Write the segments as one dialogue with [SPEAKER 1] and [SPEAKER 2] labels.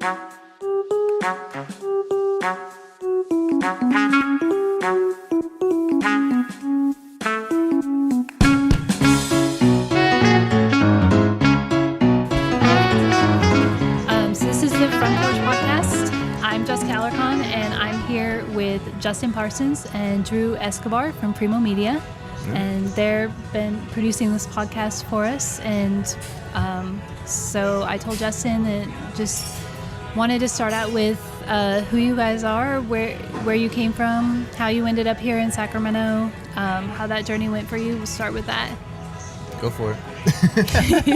[SPEAKER 1] This is the Front Porch podcast. I'm Jessica Alarcon, and I'm here with Justin Parsons and Andrew Escobar from Preemo Media. And they've been producing this podcast for us. And so I told Justin that just wanted to start out with who you guys are, where you came from, how you ended up here in Sacramento, how that journey went for you. We'll start with that.
[SPEAKER 2] Go for it.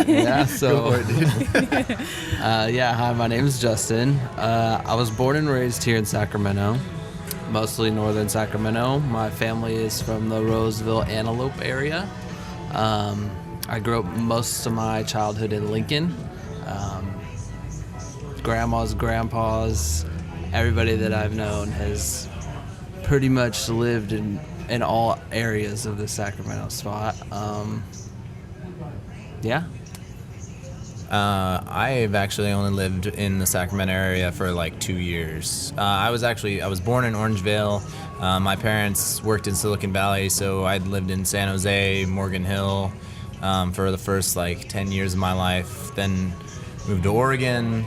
[SPEAKER 3] Yeah, so,
[SPEAKER 2] Go for it, dude.
[SPEAKER 3] hi, my name is Justin. I was born and raised here in Sacramento, mostly northern Sacramento. My family is from the Roseville Antelope area. I grew up most of my childhood in Lincoln. Grandmas, grandpas, everybody that I've known has pretty much lived in all areas of the Sacramento spot.
[SPEAKER 2] I've actually only lived in the Sacramento area for like 2 years. I was born in Orangevale. My parents worked in Silicon Valley, so I'd lived in San Jose, Morgan Hill for the first like 10 years of my life. Then moved to Oregon,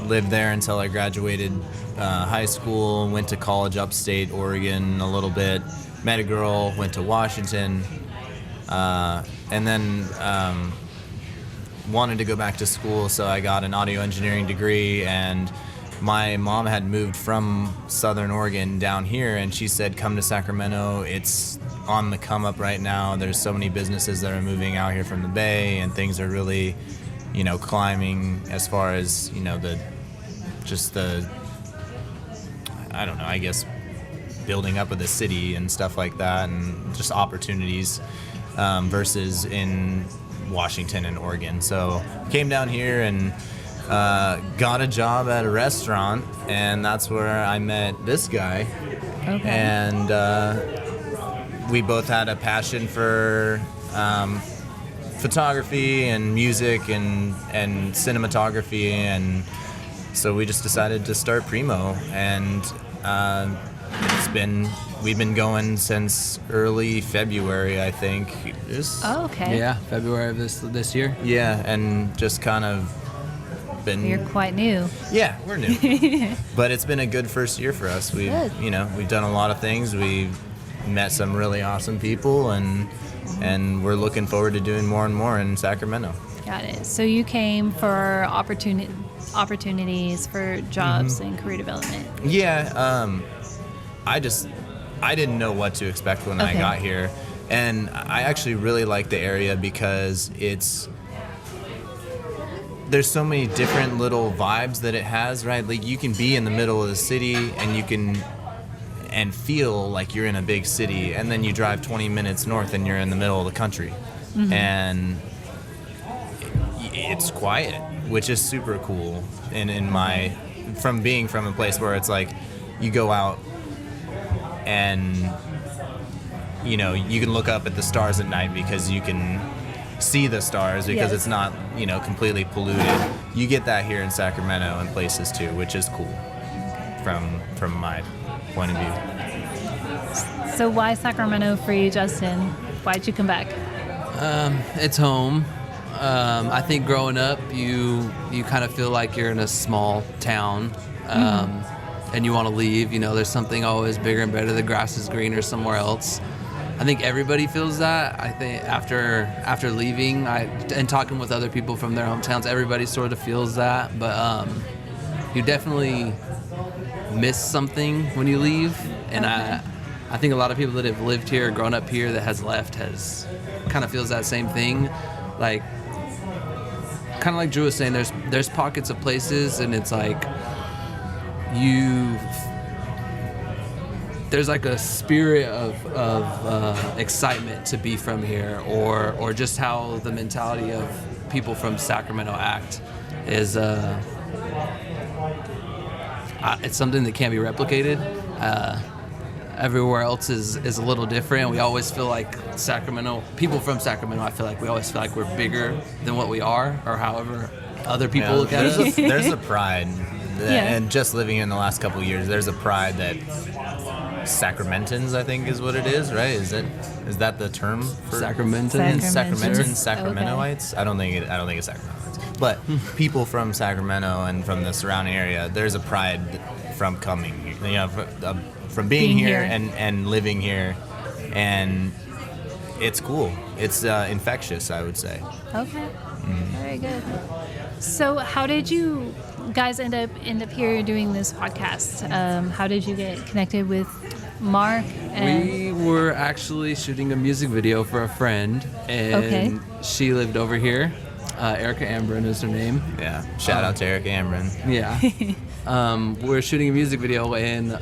[SPEAKER 2] lived there until I graduated high school, went to college upstate Oregon a little bit, met a girl, went to Washington, and then wanted to go back to school, so I got an audio engineering degree. And my mom had moved from Southern Oregon down here, and she said, come to Sacramento. It's on the come up right now. There's so many businesses that are moving out here from the Bay, and things are really, climbing as far as, I guess, building up of the city and stuff like that, and just opportunities versus in Washington and Oregon. So came down here and got a job at a restaurant, and that's where I met this guy.
[SPEAKER 1] Okay.
[SPEAKER 2] And we both had a passion for photography and music and cinematography, and so we just decided to start Preemo. And we've been going since early February, I think.
[SPEAKER 1] Okay.
[SPEAKER 3] Yeah, February of this year.
[SPEAKER 2] Yeah, and just kind of been...
[SPEAKER 1] You're quite new.
[SPEAKER 2] Yeah, we're new. But it's been a good first year for us. We've done a lot of things. We've met some really awesome people, and we're looking forward to doing more and more in Sacramento.
[SPEAKER 1] Got it. So you came for opportunities for jobs and career development.
[SPEAKER 2] Yeah, I didn't know what to expect when I got here, and I actually really like the area because there's so many different little vibes that it has, right? Like, you can be in the middle of the city and feel like you're in a big city, and then you drive 20 minutes north and you're in the middle of the country. And it's quiet, which is super cool. And from being from a place where it's like you go out and you can look up at the stars at night because you can see the stars because it's not completely polluted. You get that here in Sacramento and places too, which is cool from my point of view.
[SPEAKER 1] So why Sacramento for you, Justin? Why'd you come back?
[SPEAKER 3] It's home. I think growing up, you kind of feel like you're in a small town, and you want to leave. There's something always bigger and better. The grass is greener somewhere else. I think everybody feels that. I think after leaving, and talking with other people from their hometowns, everybody sort of feels that. But you definitely miss something when you leave, and I think a lot of people that have lived here, grown up here, that has left kind of feels that same thing. Like, kind of like Drew was saying, there's pockets of places, and it's like there's like a spirit of excitement to be from here, or just how the mentality of people from Sacramento act is. It's something that can't be replicated. Everywhere else is a little different. We always feel like people from Sacramento, I feel like we always feel like we're bigger than what we are, or however other people look at us.
[SPEAKER 2] There's a pride And just living here in the last couple of years, there's a pride that Sacramentans, I think, is what it is, right? Is that the term for
[SPEAKER 3] Sacramentans?
[SPEAKER 2] Sacramentoites? I don't think it's Sacramentoites, but people from Sacramento and from the surrounding area, there's a pride from coming, from being here and living here, and it's cool. It's infectious, I would say.
[SPEAKER 1] Okay. Very good. So how did you guys end up here doing this podcast? How did you get connected with Mark?
[SPEAKER 3] We were actually shooting a music video for a friend, and she lived over here. Erica Ambrin is her name.
[SPEAKER 2] Yeah. Shout out to Erica Ambrin.
[SPEAKER 3] Yeah. We're shooting a music video, and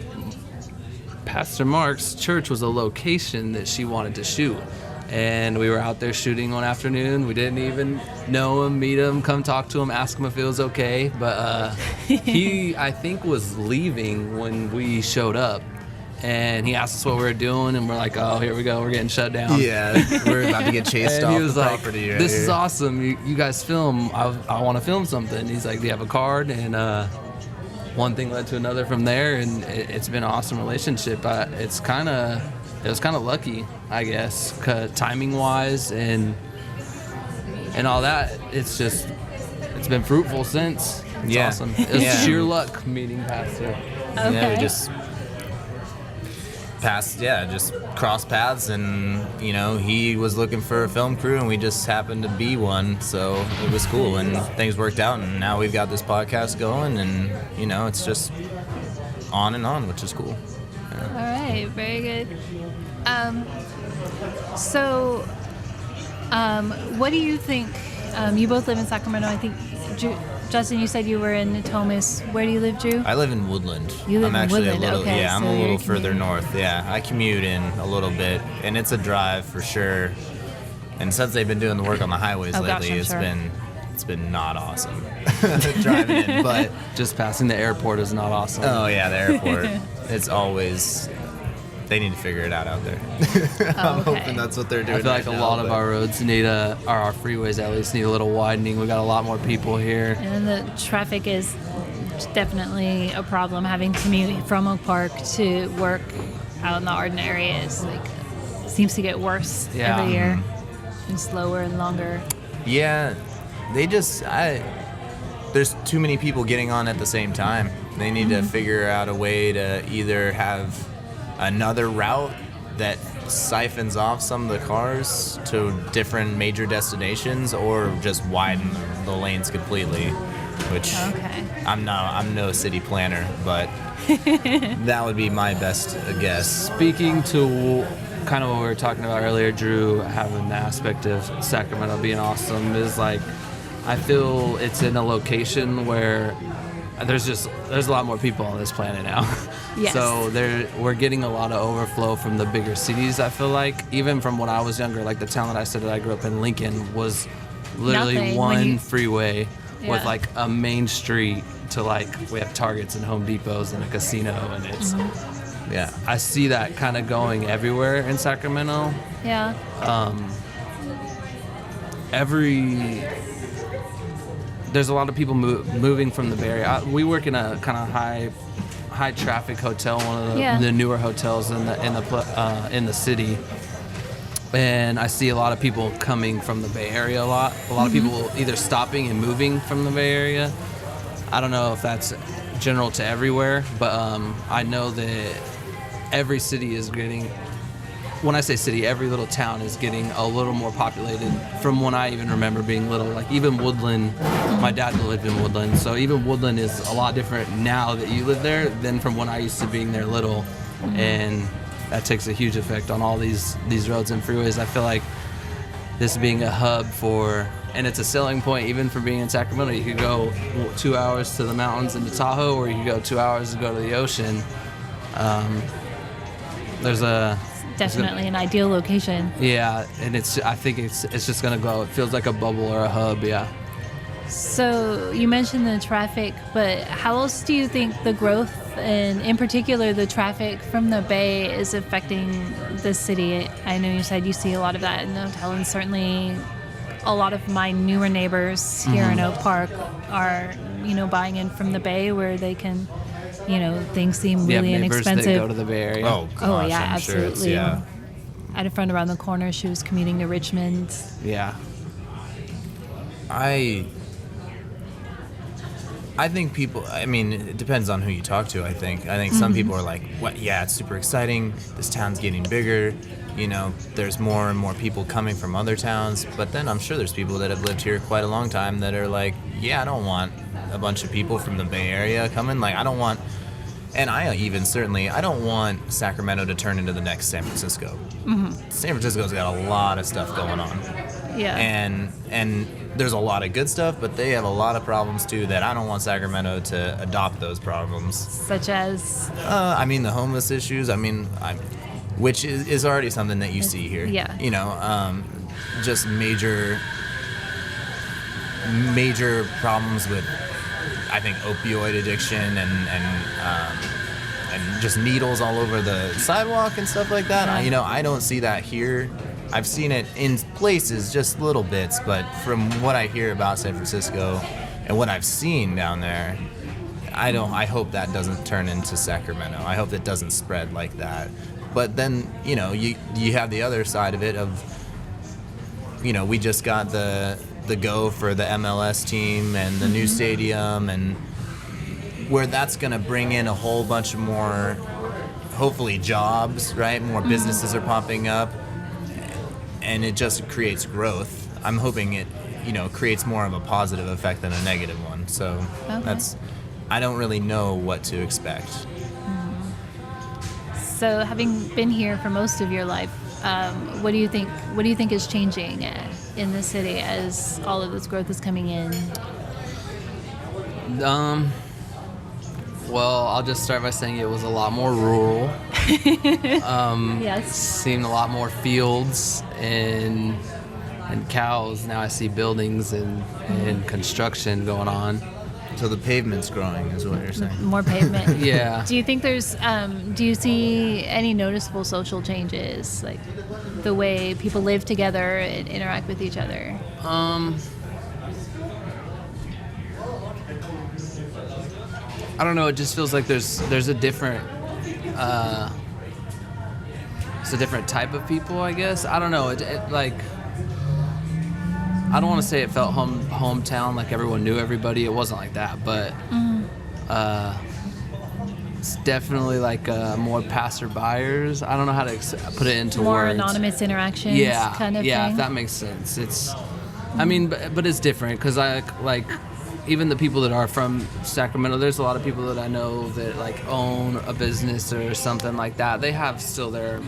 [SPEAKER 3] Pastor Mark's church was a location that she wanted to shoot. And we were out there shooting one afternoon. We didn't even know him, meet him, come talk to him, ask him if it was okay. But he, I think, was leaving when we showed up. And he asked us what we were doing, and we're like, oh, here we go. We're getting shut down.
[SPEAKER 2] Yeah, we're about to get chased off
[SPEAKER 3] he was
[SPEAKER 2] the
[SPEAKER 3] like,
[SPEAKER 2] property right
[SPEAKER 3] this
[SPEAKER 2] here.
[SPEAKER 3] is awesome. You guys film. I want to film something. He's like, do you have a card? And one thing led to another from there, and it's been an awesome relationship. It was kind of lucky, I guess, timing-wise and all that. It's been fruitful since. It's awesome. It was sheer luck meeting Pastor.
[SPEAKER 1] Okay.
[SPEAKER 2] Yeah, we just crossed paths, and he was looking for a film crew, and we just happened to be one, so it was cool, and things worked out, and now we've got this podcast going, and it's just on and on, which is cool.
[SPEAKER 1] All right, very good. What do you think? You both live in Sacramento. I think, Justin, you said you were in Natomas. Where do you live, Drew?
[SPEAKER 2] I live in Woodland.
[SPEAKER 1] You live
[SPEAKER 2] I'm
[SPEAKER 1] in
[SPEAKER 2] actually
[SPEAKER 1] Woodland,
[SPEAKER 2] a little,
[SPEAKER 1] okay.
[SPEAKER 2] yeah, I'm
[SPEAKER 1] So
[SPEAKER 2] a
[SPEAKER 1] you're
[SPEAKER 2] little further
[SPEAKER 1] commuting.
[SPEAKER 2] north. Yeah, I commute in a little bit, and it's a drive for sure. And since they've been doing the work on the highways lately,
[SPEAKER 1] I'm
[SPEAKER 2] it's
[SPEAKER 1] sure.
[SPEAKER 2] been not awesome driving in. But
[SPEAKER 3] Just passing the airport is not awesome.
[SPEAKER 2] oh yeah, the airport. It's always. They need to figure it out there. I'm hoping that's what they're doing.
[SPEAKER 3] I feel like
[SPEAKER 2] right
[SPEAKER 3] a
[SPEAKER 2] now,
[SPEAKER 3] lot of our roads need our freeways at least need a little widening. We got a lot more people here.
[SPEAKER 1] And the traffic is definitely a problem. Having to commute from Oak Park to work out in the Arden area seems to get worse every year. And slower and longer.
[SPEAKER 2] Yeah, there's too many people getting on at the same time. They need to figure out a way to either have another route that siphons off some of the cars to different major destinations, or just widen the lanes completely, which I'm no city planner, but that would be my best guess.
[SPEAKER 3] Speaking to kind of what we were talking about earlier, Drew, having the aspect of Sacramento being awesome is like, I feel it's in a location where there's a lot more people on this planet now.
[SPEAKER 1] Yes.
[SPEAKER 3] So we're getting a lot of overflow from the bigger cities, I feel like. Even from when I was younger, like the town that I said that I grew up in, Lincoln, was literally one freeway with like a main street to like, we have Targets and Home Depots and a casino, and it's, I see that kind of going everywhere in Sacramento.
[SPEAKER 1] Yeah.
[SPEAKER 3] There's a lot of people moving from the Bay Area. We work in a kind of high traffic hotel, one of the newer hotels in the city, and I see a lot of people coming from the Bay Area a lot. A lot of people either stopping and moving from the Bay Area. I don't know if that's general to everywhere, but I know that every city is getting. When I say city, every little town is getting a little more populated from when I even remember being little. Like even Woodland, my dad lived in Woodland, so even Woodland is a lot different now that you live there than from when I used to being there little. And that takes a huge effect on all these roads and freeways. I feel like this being a hub and it's a selling point even for being in Sacramento. You could go 2 hours to the mountains into Tahoe, or you could go 2 hours to go to the ocean.
[SPEAKER 1] Definitely an ideal location.
[SPEAKER 3] Yeah, and I think it's just gonna go. It feels like a bubble or a hub. Yeah.
[SPEAKER 1] So you mentioned the traffic, but how else do you think the growth, and in particular the traffic from the Bay, is affecting the city? I know you said you see a lot of that in the hotel, and certainly a lot of my newer neighbors here in Oak Park are, buying in from the Bay where they can, things seem
[SPEAKER 3] You have
[SPEAKER 1] really
[SPEAKER 3] neighbors
[SPEAKER 1] inexpensive.
[SPEAKER 3] that go to the Bay Area.
[SPEAKER 2] Oh, gosh,
[SPEAKER 1] Oh yeah,
[SPEAKER 2] I'm sure
[SPEAKER 1] absolutely.
[SPEAKER 2] it's,
[SPEAKER 1] I had a friend around the corner. She was commuting to Richmond.
[SPEAKER 3] Yeah.
[SPEAKER 2] I think people, it depends on who you talk to, I think. Some people are like, what? Yeah, it's super exciting. This town's getting bigger. There's more and more people coming from other towns. But then I'm sure there's people that have lived here quite a long time that are like, yeah, I don't want a bunch of people from the Bay Area coming. Like, I don't want, and I don't want Sacramento to turn into the next San Francisco. Mm-hmm. San Francisco's got a lot of stuff going on.
[SPEAKER 1] Yeah.
[SPEAKER 2] And there's a lot of good stuff, but they have a lot of problems too that I don't want Sacramento to adopt those problems.
[SPEAKER 1] Such as?
[SPEAKER 2] The homeless issues. Which is already something that you see here.
[SPEAKER 1] Yeah.
[SPEAKER 2] Just major problems with, I think, opioid addiction and just needles all over the sidewalk and stuff like that.
[SPEAKER 1] Yeah.
[SPEAKER 2] I don't see that here. I've seen it in places, just little bits, but from what I hear about San Francisco and what I've seen down there, I hope that doesn't turn into Sacramento. I hope it doesn't spread like that. But then, you have the other side of it of, we just got the go for the MLS team and the new stadium, and where that's going to bring in a whole bunch of more, hopefully, jobs, right? More businesses are popping up. And it just creates growth. I'm hoping it, creates more of a positive effect than a negative one. So I don't really know what to expect.
[SPEAKER 1] So, having been here for most of your life, what do you think? What do you think is changing in the city as all of this growth is coming in?
[SPEAKER 3] Well, I'll just start by saying it was a lot more rural.
[SPEAKER 1] Yes.
[SPEAKER 3] Seen a lot more fields and cows. Now I see buildings and construction going on.
[SPEAKER 2] So the pavement's growing, is what you're saying.
[SPEAKER 1] More pavement.
[SPEAKER 3] Yeah.
[SPEAKER 1] Do you think do you see any noticeable social changes, like the way people live together and interact with each other?
[SPEAKER 3] I don't know. It just feels like there's a different it's a different type of people, I guess. I don't know. It like, I don't want to say it felt hometown, like everyone knew everybody. It wasn't like that, but it's definitely like more passerbyers. I don't know how to put it into
[SPEAKER 1] more
[SPEAKER 3] words.
[SPEAKER 1] Anonymous interactions, kind of
[SPEAKER 3] yeah,
[SPEAKER 1] thing.
[SPEAKER 3] if that makes sense. It's, but it's different because I like even the people that are from Sacramento. There's a lot of people that I know that like own a business or something like that. They have still their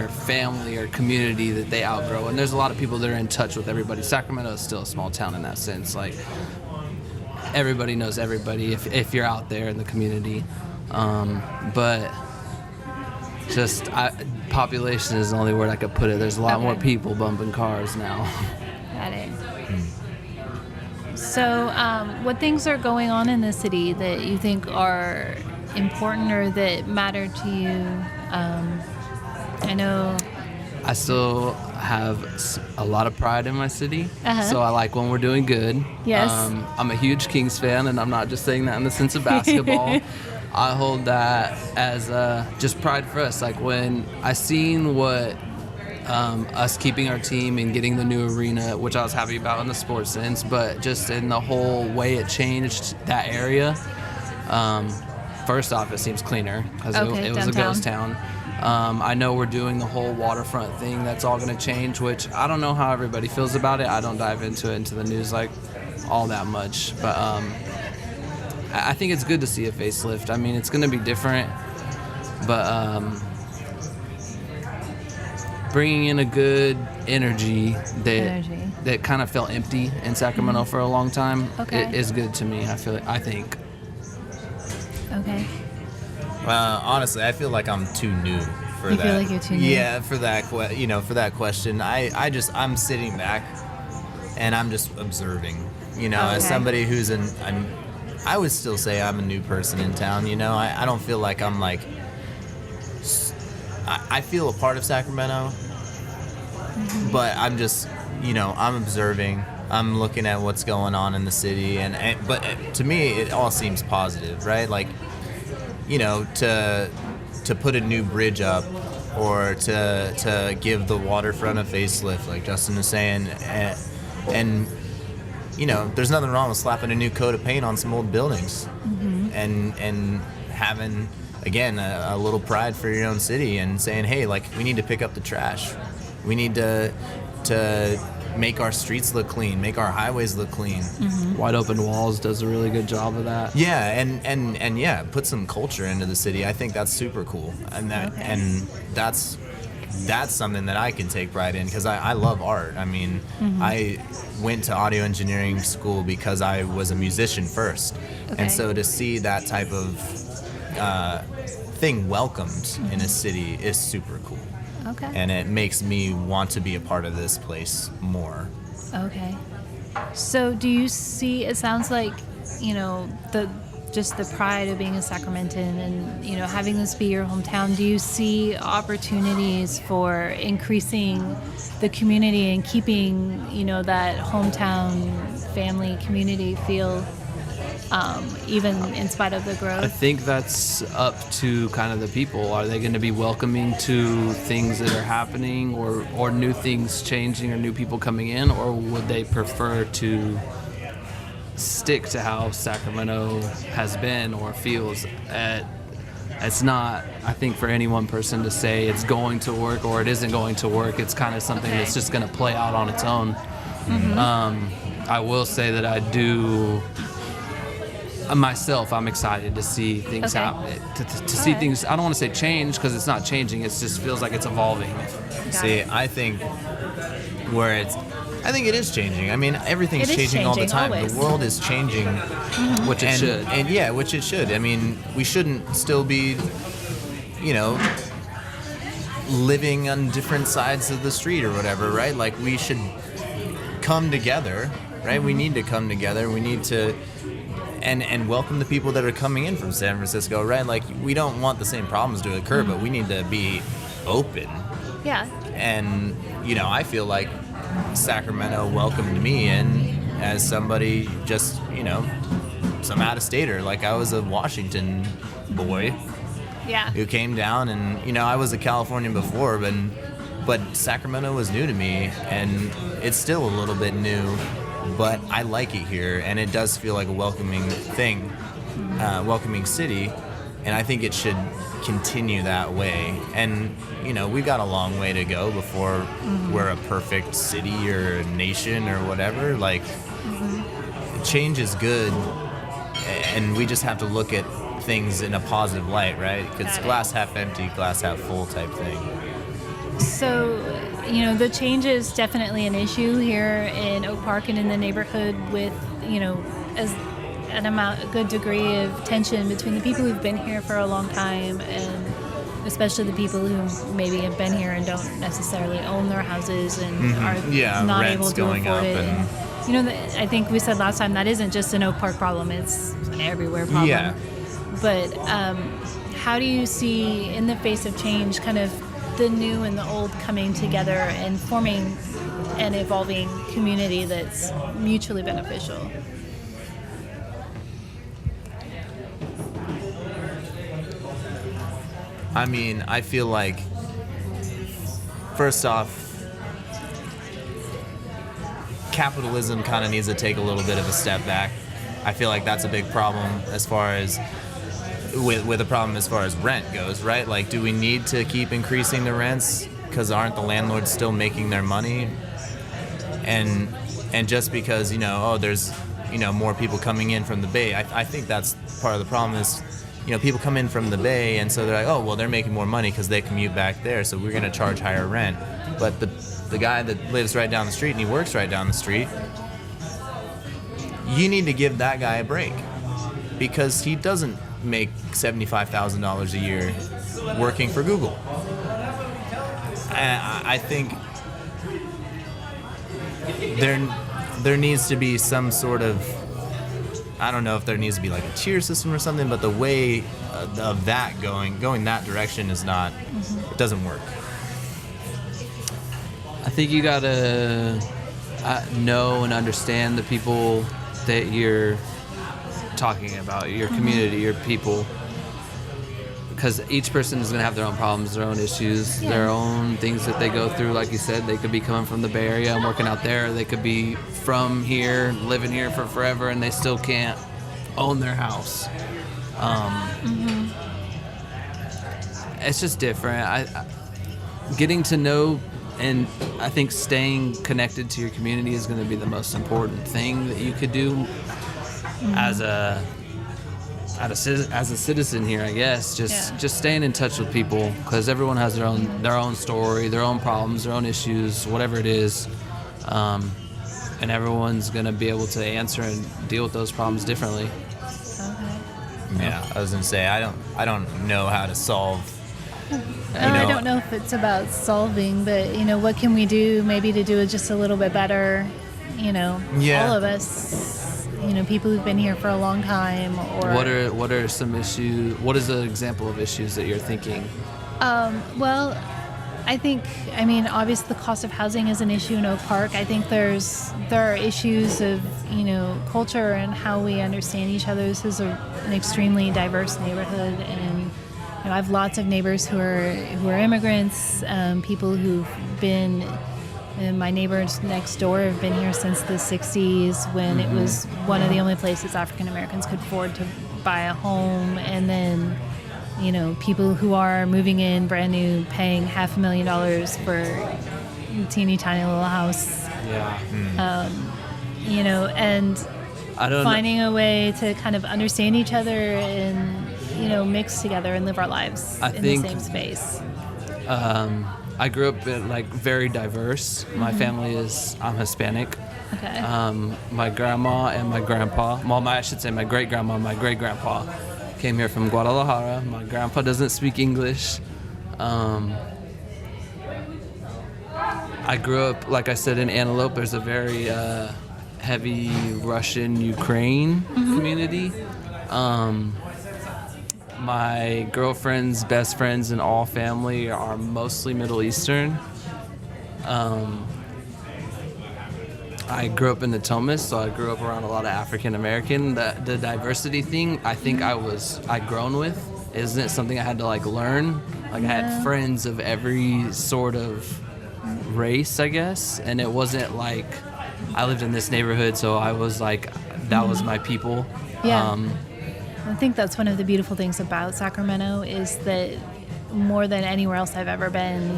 [SPEAKER 3] family or community that they outgrow, and there's a lot of people that are in touch with everybody. Sacramento is still a small town in that sense. Like everybody knows everybody if you're out there in the community. But just population is the only word I could put it. There's a lot more people bumping cars now.
[SPEAKER 1] Got it. So, what things are going on in the city that you think are important or that matter to you? I know
[SPEAKER 3] I still have a lot of pride in my city,
[SPEAKER 1] Uh-huh.
[SPEAKER 3] so I like when we're doing good.
[SPEAKER 1] Yes.
[SPEAKER 3] I'm a huge Kings fan, and I'm not just saying that in the sense of basketball. I hold that as just pride for us. Like when I seen what us keeping our team and getting the new arena, which I was happy about in the sports sense, but just in the whole way it changed that area. First off, it seems cleaner because it was a ghost town. I know we're doing the whole waterfront thing. That's all going to change, which I don't know how everybody feels about it. I don't dive into the news like all that much, but I think it's good to see a facelift. I mean, it's going to be different, but bringing in a good energy that kind of felt empty in Sacramento for a long time is good to me. I think. Okay.
[SPEAKER 2] Honestly, I feel like I'm too new for that.
[SPEAKER 1] You feel like you're too new?
[SPEAKER 2] Yeah, for that for that question. I'm sitting back and I'm just observing. As somebody who's I would still say I'm a new person in town. I don't feel like I'm like. I feel a part of Sacramento, but I'm just, I'm observing. I'm looking at what's going on in the city, but to me, it all seems positive, right? Like, to put a new bridge up, or to give the waterfront a facelift, like Justin was saying, and there's nothing wrong with slapping a new coat of paint on some old buildings, and having, again, a little pride for your own city, and saying, hey, like, we need to pick up the trash, we need to make our streets look clean, make our highways look clean.
[SPEAKER 3] Wide Open Walls does a really good job of that.
[SPEAKER 2] Yeah, and yeah, put some culture into the city. I think that's super cool, and that's something that I can take pride in, because I love art. I mean, I went to audio engineering school because I was a musician first, and so to see that type of thing welcomed in a city is super cool.
[SPEAKER 1] Okay.
[SPEAKER 2] And it makes me want to be a part of this place more.
[SPEAKER 1] Okay. So do you see, it sounds like, the pride of being a Sacramentan and, having this be your hometown, do you see opportunities for increasing the community and keeping, that hometown family community feel, even in spite of the growth?
[SPEAKER 3] I think that's up to kind of the people. Are they going to be welcoming to things that are happening, or new things changing, or new people coming in, or would they prefer to stick to how Sacramento has been or feels? It's not, I think, for any one person to say it's going to work or it isn't going to work. It's kind of something that's just going to play out on its own. I will say that I do... myself, I'm excited to see things happen, to see things. I don't want to say change, because it's not changing. It just feels like it's evolving.
[SPEAKER 2] See, I think it is changing. I mean, everything's changing all the time.
[SPEAKER 1] Always.
[SPEAKER 2] The world is changing,
[SPEAKER 3] Which it should.
[SPEAKER 2] And yeah, which it should. I mean, we shouldn't still be, living on different sides of the street or whatever, right? Like, we should come together, right? We need to come together. We need to. And welcome the people that are coming in from San Francisco, right? Like, we don't want the same problems to occur, but we need to be open.
[SPEAKER 1] Yeah.
[SPEAKER 2] And, I feel like Sacramento welcomed me in as somebody just, some out-of-stater. Like, I was a Washington boy who came down, and, I was a Californian before, but Sacramento was new to me, and it's still a little bit new. But I like it here, and it does feel like a welcoming thing, welcoming city, and I think it should continue that way. And, we've got a long way to go before we're a perfect city or a nation or whatever. Like, change is good, and we just have to look at things in a positive light, right? Because glass half empty, glass half full type thing.
[SPEAKER 1] So, the change is definitely an issue here in Oak Park and in the neighborhood, with, as a good degree of tension between the people who've been here for a long time, and especially the people who maybe have been here and don't necessarily own their houses and are not able to afford it. And, I think we said last time that isn't just an Oak Park problem; it's an everywhere problem.
[SPEAKER 2] Yeah.
[SPEAKER 1] But how do you see, in the face of change, kind of the new and the old coming together and forming an evolving community that's mutually beneficial?
[SPEAKER 2] I mean, I feel like, first off, capitalism kind of needs to take a little bit of a step back. I feel like that's a big problem as far as with a problem as far as rent goes, right? Like, do we need to keep increasing the rents because aren't the landlords still making their money? And just because, there's, more people coming in from the Bay, I think that's part of the problem is, people come in from the Bay, and so they're like, oh, well, they're making more money because they commute back there, so we're going to charge higher rent. But the guy that lives right down the street and he works right down the street, you need to give that guy a break, because he doesn't make $75,000 a year working for Google. I think there needs to be some sort of, I don't know if there needs to be like a tier system or something, but the way of that going that direction is not, it doesn't work.
[SPEAKER 3] I think you gotta know and understand the people that you're talking about, your community, your people. Because each person is going to have their own problems, their own issues, their own things that they go through. Like you said, they could be coming from the Bay Area and working out there. They could be from here, living here for forever, and they still can't own their house. It's just different. Getting to know, and I think staying connected to your community is going to be the most important thing that you could do as a citizen here, I guess. Just staying in touch with people, because everyone has their own story, their own problems, their own issues, whatever it is, and everyone's gonna be able to answer and deal with those problems differently.
[SPEAKER 1] Okay.
[SPEAKER 2] Yeah, I was gonna say I don't know how to solve.
[SPEAKER 1] I don't know if it's about solving, but what can we do maybe to do it just a little bit better? All of us. People who've been here for a long time, or
[SPEAKER 3] what are some issues? What is an example of issues that you're thinking?
[SPEAKER 1] Well, I mean, obviously the cost of housing is an issue in Oak Park. I think there are issues of culture and how we understand each other. This is an extremely diverse neighborhood, and I have lots of neighbors who are immigrants, people who've been. And my neighbors next door have been here since the 60s, when it was one of the only places African Americans could afford to buy a home. And then, people who are moving in brand new, paying $500,000 for a teeny tiny little house.
[SPEAKER 3] Yeah.
[SPEAKER 1] And finding a way to kind of understand each other and, mix together and live our lives in the same space.
[SPEAKER 3] I grew up very diverse. My family I'm Hispanic.
[SPEAKER 1] Okay.
[SPEAKER 3] My grandma and my grandpa, I should say my great-grandma and my great-grandpa came here from Guadalajara. My grandpa doesn't speak English. I grew up, like I said, in Antelope. There's a very heavy Russian-Ukraine community. My girlfriend's best friends and all family are mostly Middle Eastern. I grew up in the Thomas, so I grew up around a lot of African American. The diversity thing, I think I'd grown with. Isn't it something I had to learn? I had friends of every sort of race, I guess, and it wasn't like I lived in this neighborhood, so I was that was my people.
[SPEAKER 1] Yeah. I think that's one of the beautiful things about Sacramento, is that more than anywhere else I've ever been,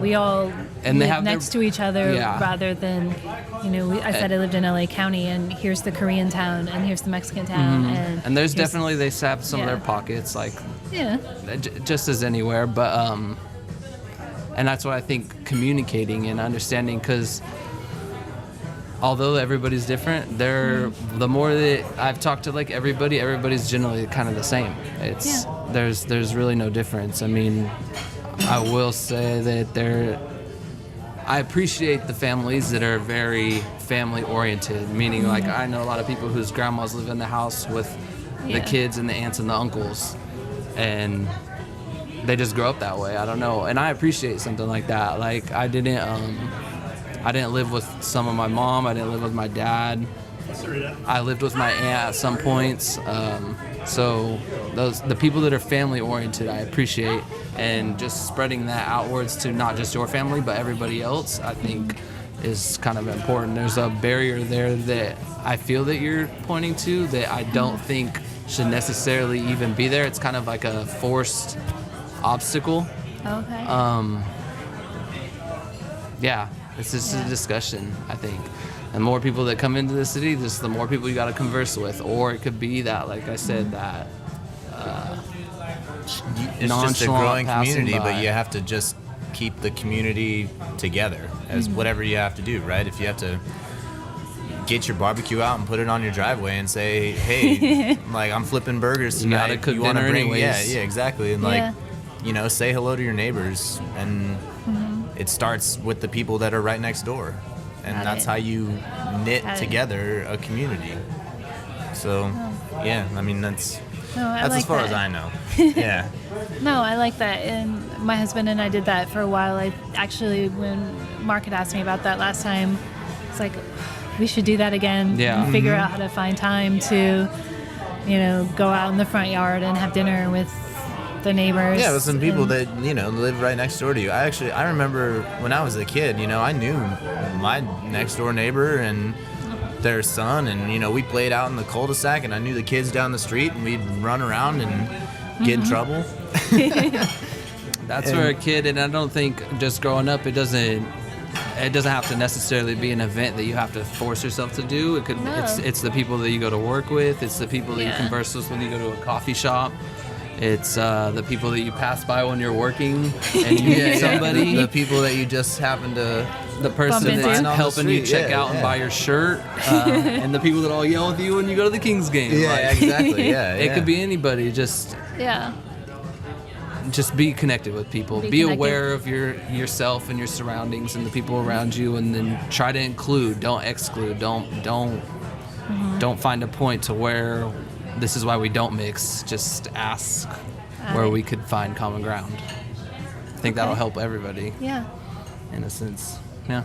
[SPEAKER 1] we all live next to each other, rather than, I said I lived in LA County, and here's the Korean town, and here's the Mexican town.
[SPEAKER 3] And there's definitely, they sap some of their pockets, just as anywhere. But, and that's why I think communicating and understanding, because although everybody's different, the more that I've talked to everybody's generally kind of the same. There's really no difference. I mean, I will say that I appreciate the families that are very family oriented, meaning I know a lot of people whose grandmas live in the house with the kids and the aunts and the uncles, and they just grow up that way. I don't know, and I appreciate something like that. I didn't live with some of my mom. I didn't live with my dad. I lived with my aunt at some points. So the people that are family oriented, I appreciate, and just spreading that outwards to not just your family but everybody else, I think is kind of important. There's a barrier there that I feel that you're pointing to that I don't think should necessarily even be there. It's kind of like a forced obstacle.
[SPEAKER 1] Okay.
[SPEAKER 3] It's just a discussion, I think. And more people that come into the city, just the more people you got to converse with. Or it could be that, like I said, that
[SPEAKER 2] it's just a growing community, but you have to just keep the community together as whatever you have to do, right? If you have to get your barbecue out and put it on your driveway and say, hey, I'm flipping burgers tonight.
[SPEAKER 3] You gotta cook
[SPEAKER 2] want to
[SPEAKER 3] dinner
[SPEAKER 2] bring,
[SPEAKER 3] anyways.
[SPEAKER 2] Yeah, exactly. And say hello to your neighbors, and it starts with the people that are right next door, and that's how you knit together a community. So, that's as far as I know. Yeah.
[SPEAKER 1] No, I like that, and my husband and I did that for a while. When Mark had asked me about that last time, it's like we should do that again.
[SPEAKER 3] Yeah.
[SPEAKER 1] And figure out how to find time to, go out in the front yard and have dinner with the neighbors.
[SPEAKER 2] Yeah, with some people that, live right next door to you. I remember when I was a kid, I knew my next door neighbor and their son, and, we played out in the cul-de-sac, and I knew the kids down the street, and we'd run around and get in trouble.
[SPEAKER 3] That's for a kid, and I don't think just growing up, it doesn't have to necessarily be an event that you have to force yourself to do. It's the people that you go to work with. It's the people that you converse with when you go to a coffee shop. It's the people that you pass by when you're working and you meet somebody.
[SPEAKER 2] The people that you just happen to...
[SPEAKER 3] The person that's helping you check out and buy your shirt. And the people that all yell at you when you go to the Kings game.
[SPEAKER 2] Yeah, exactly. Yeah,
[SPEAKER 3] It could be anybody. Just be connected with people. Be aware of yourself and your surroundings and the people around you, and then try to include. Don't exclude. Don't find a point to where this is why we don't mix. Just ask where we could find common ground. I think that'll help everybody.
[SPEAKER 1] Yeah.
[SPEAKER 3] In a sense. Yeah.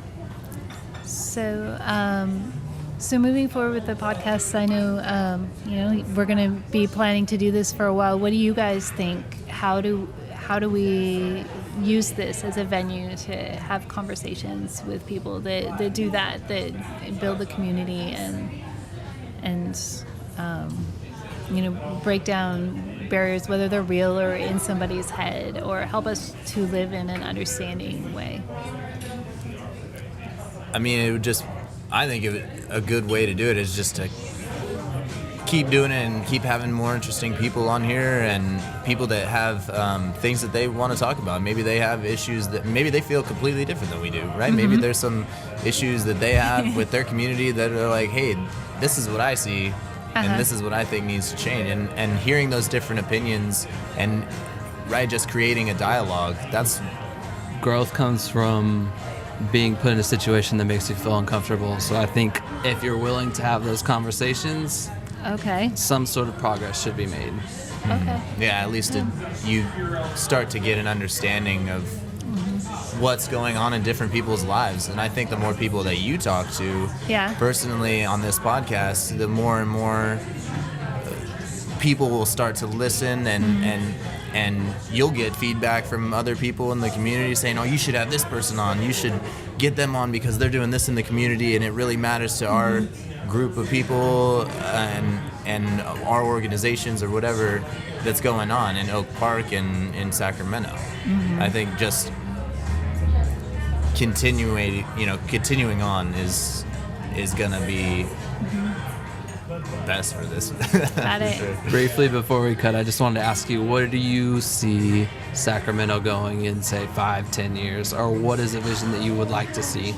[SPEAKER 1] So, so moving forward with the podcast, I know, we're going to be planning to do this for a while. What do you guys think? How do we use this as a venue to have conversations with people that do that build the community and break down barriers, whether they're real or in somebody's head, or help us to live in an understanding way?
[SPEAKER 2] I mean, I think a good way to do it is just to keep doing it and keep having more interesting people on here, and people that have things that they want to talk about. Maybe they have issues that maybe they feel completely different than we do, right? Maybe there's some issues that they have with their community that are like, hey, this is what I see, and this is what I think needs to change. And hearing those different opinions and, right, just creating a dialogue, that's...
[SPEAKER 3] Growth comes from being put in a situation that makes you feel uncomfortable. So I think if you're willing to have those conversations, some sort of progress should be made.
[SPEAKER 1] Okay.
[SPEAKER 2] Yeah, at least you start to get an understanding of what's going on in different people's lives. And I think the more people that you talk to personally on this podcast, the more and more people will start to listen, and you'll get feedback from other people in the community saying, oh, you should have this person on. You should get them on because they're doing this in the community, and it really matters to our group of people and our organizations or whatever that's going on in Oak Park and in Sacramento. I think just continuing on is gonna be best for this.
[SPEAKER 1] Got it.
[SPEAKER 2] Sure.
[SPEAKER 3] Briefly before we cut, I just wanted to ask you, where do you see Sacramento going in, say, 5-10 years, or what is a vision that you would like to see?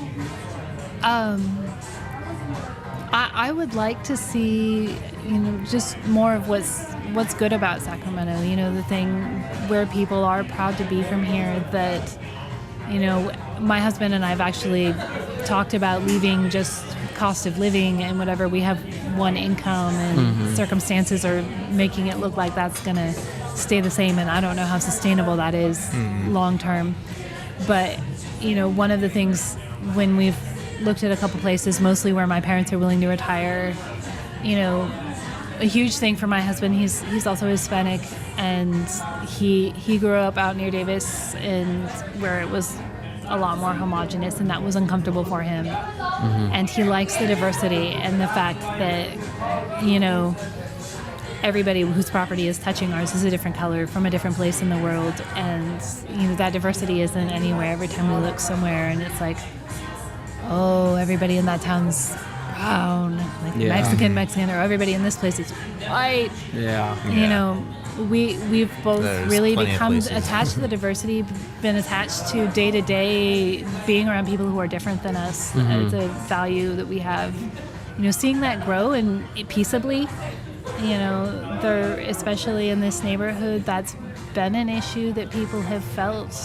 [SPEAKER 1] I would like to see, just more of what's good about Sacramento. The thing where people are proud to be from here. That, my husband and I have actually talked about leaving just cost of living and whatever. We have one income, and circumstances are making it look like that's going to stay the same, and I don't know how sustainable that is long term. But, one of the things when we've looked at a couple places, mostly where my parents are willing to retire, a huge thing for my husband, he's also Hispanic, and he grew up out near Davis, and where it was a lot more homogenous, and that was uncomfortable for him. And he likes the diversity and the fact that, everybody whose property is touching ours is a different color from a different place in the world, and that diversity isn't anywhere. Every time we look somewhere, and it's like, oh, everybody in that town's brown, like Mexican, or everybody in this place is white. We've both really become attached to the diversity, been attached to day-to-day being around people who are different than us. It's a value that we have. Seeing that grow and peaceably, there, especially in this neighborhood, that's been an issue that people have felt.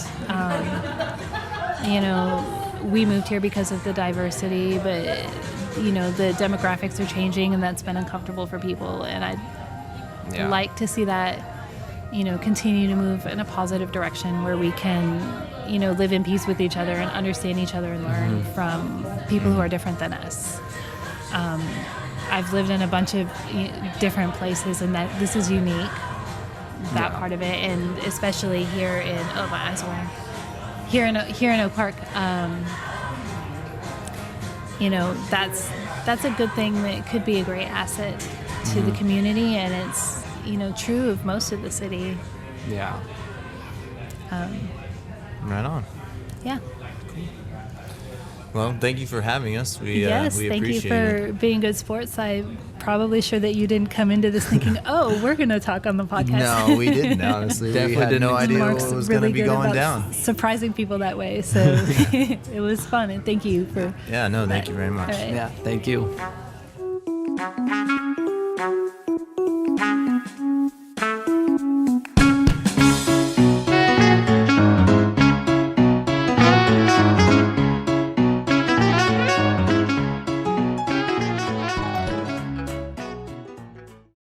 [SPEAKER 1] We moved here because of the diversity, but the demographics are changing, and that's been uncomfortable for people, and I'd like to see that continue to move in a positive direction, where we can live in peace with each other and understand each other and learn from people who are different than us. I've lived in a bunch of different places, and that this is unique, that part of it, and especially here in my eyes are watering. Here in Oak Park, that's a good thing. That could be a great asset to the community, and it's true of most of the city.
[SPEAKER 3] Yeah.
[SPEAKER 2] Right on.
[SPEAKER 1] Yeah.
[SPEAKER 2] Well, thank you for having us. We
[SPEAKER 1] Yes,
[SPEAKER 2] we
[SPEAKER 1] thank you
[SPEAKER 2] appreciate
[SPEAKER 1] for
[SPEAKER 2] it.
[SPEAKER 1] being good sports. I'm probably sure that you didn't come into this thinking, oh, we're going to talk on the podcast.
[SPEAKER 2] No, we didn't, honestly.
[SPEAKER 3] Definitely
[SPEAKER 2] we had
[SPEAKER 3] didn't
[SPEAKER 2] no idea
[SPEAKER 1] Mark's
[SPEAKER 2] what was
[SPEAKER 1] really
[SPEAKER 2] going to be
[SPEAKER 1] good
[SPEAKER 2] going
[SPEAKER 1] about
[SPEAKER 2] down.
[SPEAKER 1] surprising people that way. So it was fun, and thank you for
[SPEAKER 2] Yeah, no, thank
[SPEAKER 1] that.
[SPEAKER 2] you very much.
[SPEAKER 1] All right.
[SPEAKER 3] Yeah. Thank you.